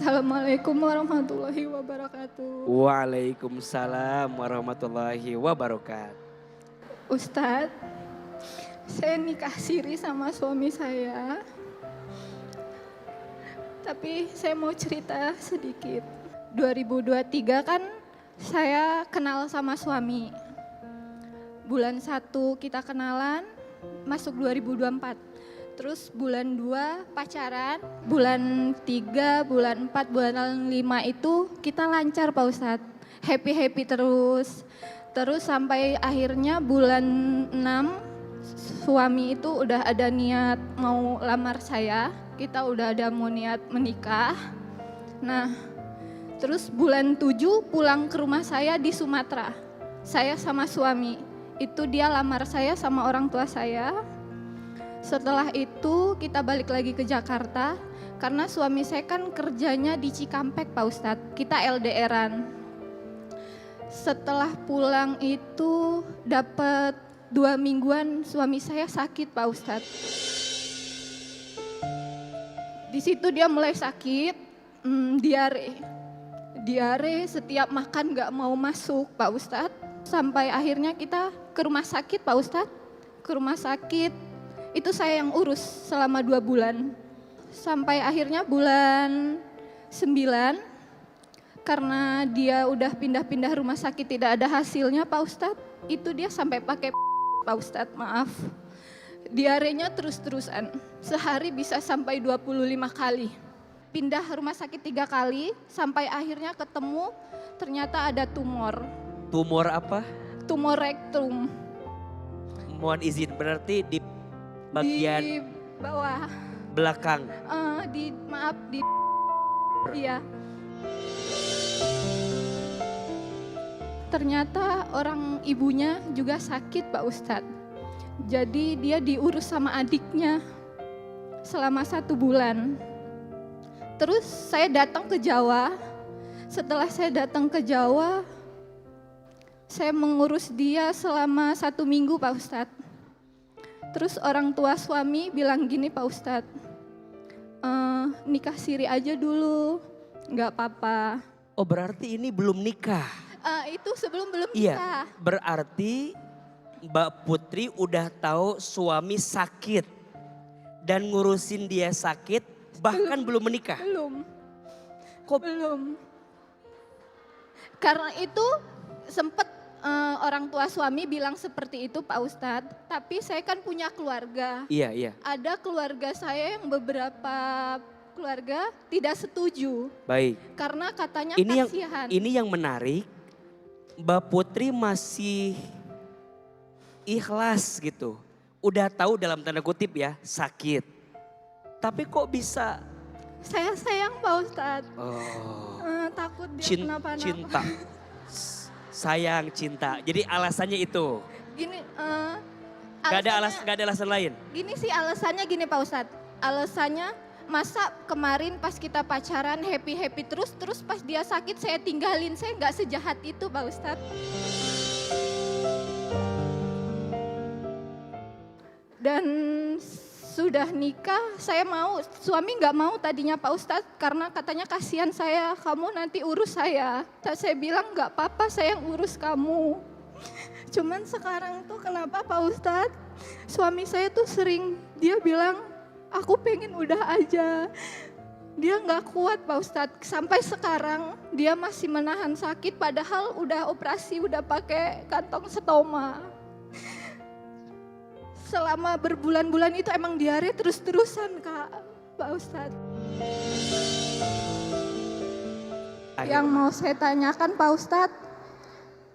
Assalamualaikum warahmatullahi wabarakatuh. Waalaikumsalam warahmatullahi wabarakatuh. Ustadz, saya nikah siri sama suami saya. Tapi saya mau cerita sedikit. 2023 kan saya kenal sama suami. Bulan 1 kita kenalan, masuk 2024. Terus bulan 2 pacaran, bulan 3, bulan 4, bulan 5 itu kita lancar Pak Ustadz. Happy-happy terus. Terus sampai akhirnya bulan 6 suami itu udah ada niat mau lamar saya. Kita udah ada mau niat menikah. Nah, terus bulan 7 pulang ke rumah saya di Sumatera. Saya sama suami. Itu dia lamar saya sama orang tua saya. Setelah itu kita balik lagi ke Jakarta karena suami saya kan kerjanya di Cikampek Pak Ustadz, kita LDRan. Setelah pulang itu dapat 2 mingguan suami saya sakit Pak Ustadz. Di situ dia mulai sakit, diare. Diare setiap makan gak mau masuk Pak Ustadz. Sampai akhirnya kita ke rumah sakit Pak Ustadz, ke rumah sakit. Itu saya yang urus selama 2 bulan. Sampai akhirnya bulan 9, karena dia udah pindah-pindah rumah sakit tidak ada hasilnya Pak Ustadz. Itu dia sampai pakai Pak Ustadz, maaf. Diarenya terus-terusan, sehari bisa sampai 25 kali. Pindah rumah sakit 3 kali, sampai akhirnya ketemu ternyata ada tumor. Tumor apa? Tumor rektum. Mohon izin, berarti di bagian Di bawah. belakang. Iya. Ternyata orang ibunya juga sakit Pak Ustadz. Jadi dia diurus sama adiknya selama 1 bulan. Terus saya datang ke Jawa. Setelah saya datang ke Jawa, saya mengurus dia selama 1 minggu Pak Ustadz. Terus orang tua suami bilang gini Pak Ustadz, nikah siri aja dulu, nggak apa-apa. Oh berarti ini belum nikah? Itu sebelum belum Iya, nikah. berarti Mbak Putri udah tahu suami sakit dan ngurusin dia sakit bahkan belum menikah? Belum. Kok Belum. Karena itu sempet orang tua suami bilang seperti itu Pak Ustadz, tapi saya kan punya keluarga. Iya, iya. Ada keluarga saya yang beberapa keluarga tidak setuju. Baik. Karena katanya Ini kasihan. ini yang menarik, Mbak Putri masih ikhlas gitu. Udah tahu dalam tanda kutip ya, sakit. Tapi kok bisa? Saya sayang Pak Ustadz. Oh. Takut dia kenapa-napa. Cinta. Sayang, cinta. Jadi alasannya itu. Gini, Gak ada alasan lain? Gini sih alasannya gini Pak Ustadz. Alasannya masa kemarin pas kita pacaran happy-happy terus pas dia sakit saya tinggalin. Saya gak sejahat itu Pak Ustadz. Dan sudah nikah, saya mau, suami nggak mau tadinya Pak Ustadz karena katanya kasihan saya, kamu nanti urus saya. Saya bilang nggak apa-apa, saya yang urus kamu. Cuman sekarang tuh kenapa Pak Ustadz, suami saya tuh sering, dia bilang aku pengen udah aja. Dia nggak kuat Pak Ustadz, sampai sekarang dia masih menahan sakit padahal udah operasi, udah pakai kantong stoma. Selama berbulan-bulan itu emang diare terus-terusan Kak, Pak Ustadz. Yang mau saya tanyakan Pak Ustadz,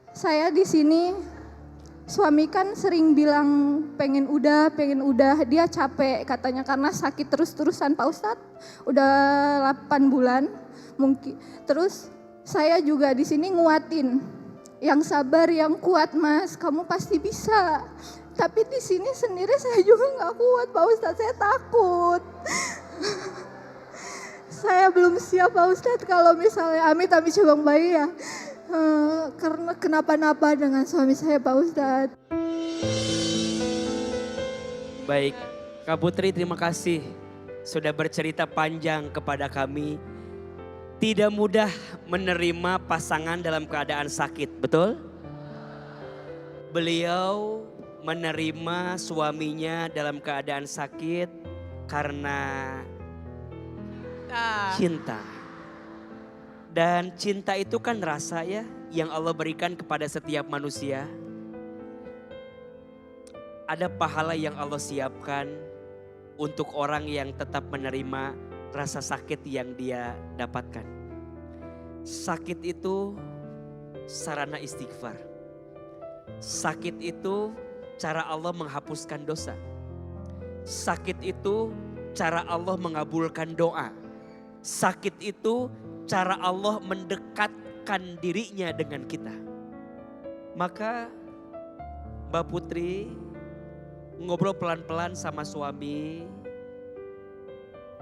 saya di sini suami kan sering bilang pengen udah, dia capek katanya karena sakit terus-terusan Pak Ustadz. Udah 8 bulan mungkin. Terus saya juga di sini nguatin, yang sabar, yang kuat Mas, kamu pasti bisa. Tapi di sini sendiri saya juga nggak kuat Pak Ustadz, saya takut. Saya belum siap Pak Ustadz kalau misalnya amit-amit cabang bayi ya. Karena kenapa-napa dengan suami saya Pak Ustadz. Baik, Kak Putri terima kasih sudah bercerita panjang kepada kami. tidak mudah menerima pasangan dalam keadaan sakit, betul? Beliau menerima suaminya dalam keadaan sakit karena cinta. Dan cinta itu kan rasa ya yang Allah berikan kepada setiap manusia. Ada pahala yang Allah siapkan untuk orang yang tetap menerima rasa sakit yang dia dapatkan. Sakit itu sarana istighfar. Sakit itu cara Allah menghapuskan dosa. Sakit itu cara Allah mengabulkan doa. Sakit itu cara Allah mendekatkan dirinya dengan kita. Maka Mbak Putri ngobrol pelan-pelan sama suami.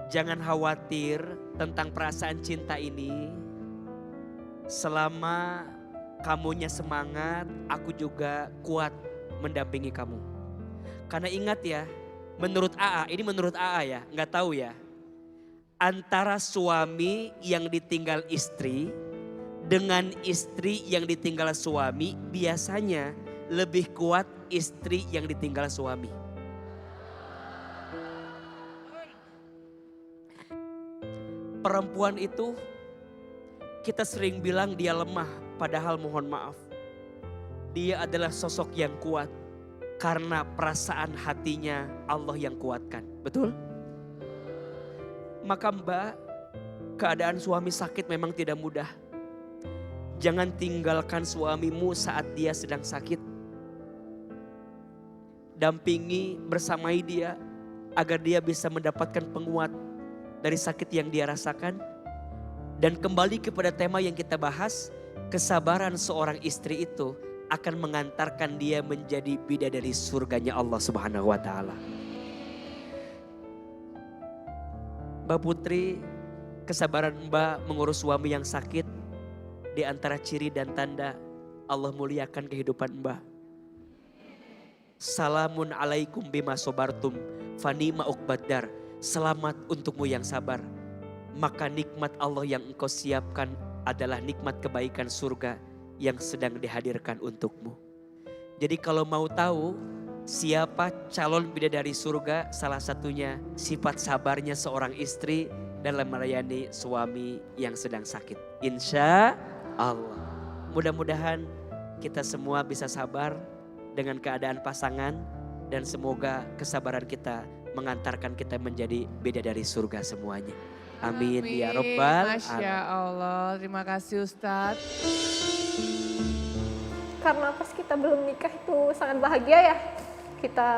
Jangan khawatir tentang perasaan cinta ini. Selama kamunya semangat, aku juga kuat mendampingi kamu. Karena ingat ya, menurut AA, ini menurut AA ya, nggak tahu ya. Antara suami yang ditinggal istri dengan istri yang ditinggal suami, biasanya lebih kuat istri yang ditinggal suami. Perempuan itu kita sering bilang dia lemah, padahal mohon maaf. Dia adalah sosok yang kuat karena perasaan hatinya Allah yang kuatkan. Betul? Maka Mbak, keadaan suami sakit memang tidak mudah. Jangan tinggalkan suamimu saat dia sedang sakit. Dampingi, bersamai dia agar dia bisa mendapatkan penguat dari sakit yang dia rasakan. Dan kembali kepada tema yang kita bahas, kesabaran seorang istri itu akan mengantarkan dia menjadi bidadari surganya Allah Subhanahu wa taala. Mbak Putri, kesabaran Mbak mengurus suami yang sakit di antara ciri dan tanda Allah muliakan kehidupan Mbak. Salamun alaikum bima sobartum fanima uqbaddar. Selamat untukmu yang sabar. Maka nikmat Allah yang engkau siapkan adalah nikmat kebaikan surga yang sedang dihadirkan untukmu. Jadi kalau mau tahu siapa calon bidadari surga, salah satunya sifat sabarnya seorang istri dalam melayani suami yang sedang sakit. Insya Allah. Mudah-mudahan kita semua bisa sabar dengan keadaan pasangan dan semoga kesabaran kita mengantarkan kita menjadi bidadari surga semuanya. Amin, ya Rabbal Masya alamin. Allah, terima kasih Ustadz. Karena pas kita belum nikah itu sangat bahagia ya. Kita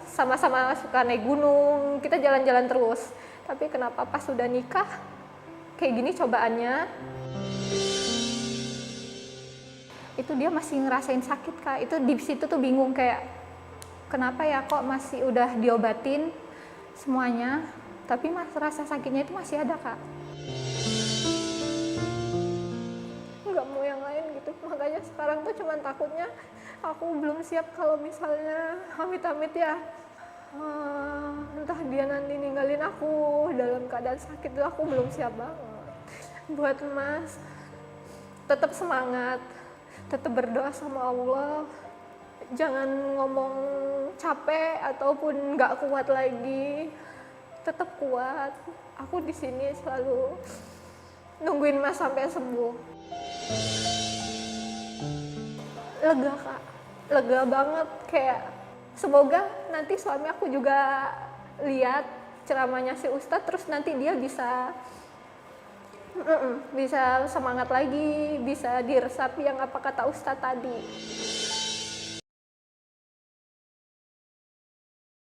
sama-sama suka naik gunung, kita jalan-jalan terus. Tapi kenapa pas sudah nikah kayak gini cobaannya? Itu dia masih ngerasain sakit Kak. Itu di situ tuh bingung kayak kenapa ya kok masih udah diobatin semuanya, tapi rasa sakitnya itu masih ada Kak. Nggak mau yang lain gitu, makanya sekarang tuh cuman takutnya aku belum siap kalau misalnya amit-amit ya, entah dia nanti ninggalin aku dalam keadaan sakit itu, aku belum siap banget. Buat Mas, tetap semangat, tetap berdoa sama Allah, jangan ngomong capek ataupun nggak kuat lagi, tetap kuat. Aku di sini selalu nungguin Mas sampai sembuh. Lega Kak, lega banget, kayak semoga nanti suami aku juga lihat ceramahnya si Ustadz, terus nanti dia bisa bisa semangat lagi, bisa diresapi yang apa kata Ustadz tadi.